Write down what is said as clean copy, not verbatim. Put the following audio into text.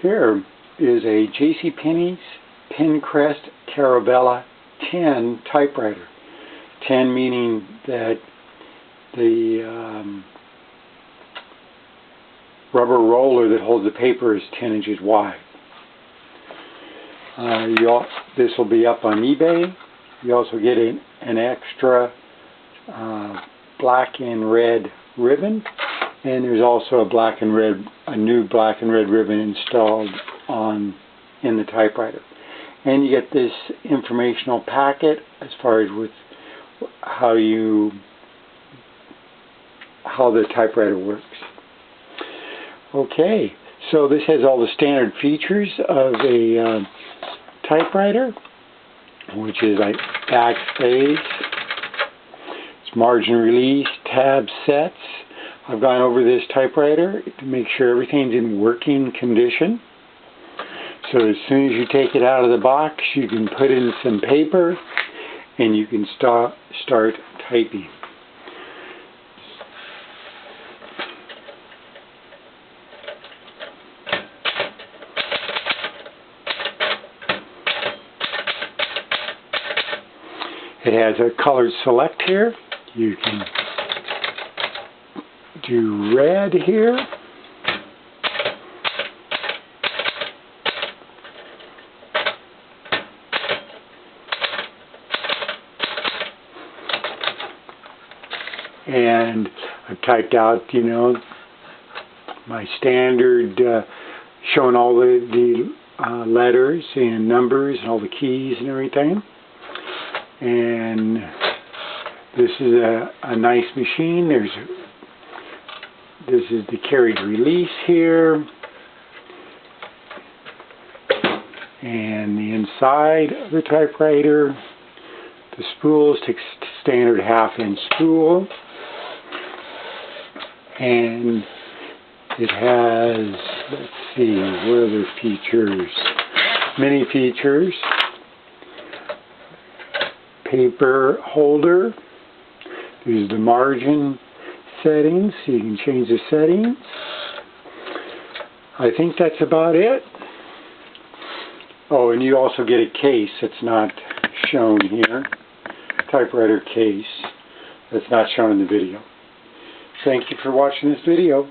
Here is a JC Penney's Penncrest Caravelle 10 typewriter. 10 meaning that the rubber roller that holds the paper is 10 inches wide. This will be up on eBay. You also get an extra black and red ribbon, and there's also a new black and red ribbon installed in the typewriter. And you get this informational packet as far as with how the typewriter works. Okay, so this has all the standard features of a typewriter, which is like backspace, it's margin release, tab sets. I've gone over this typewriter to make sure everything's in working condition. So as soon as you take it out of the box, you can put in some paper and you can start typing. It has a colored select here. You can do red here. And I've typed out, my standard, showing all the letters and numbers and all the keys and everything. And this is a nice machine. This is the carriage release here, and the inside of the typewriter, the spools, takes standard half-inch spool, and it has, let's see, what other features? Many features. Paper holder. There's the margin settings, so you can change the settings. I think that's about it. Oh, and you also get a case that's not shown here. Typewriter case that's not shown in the video. Thank you for watching this video.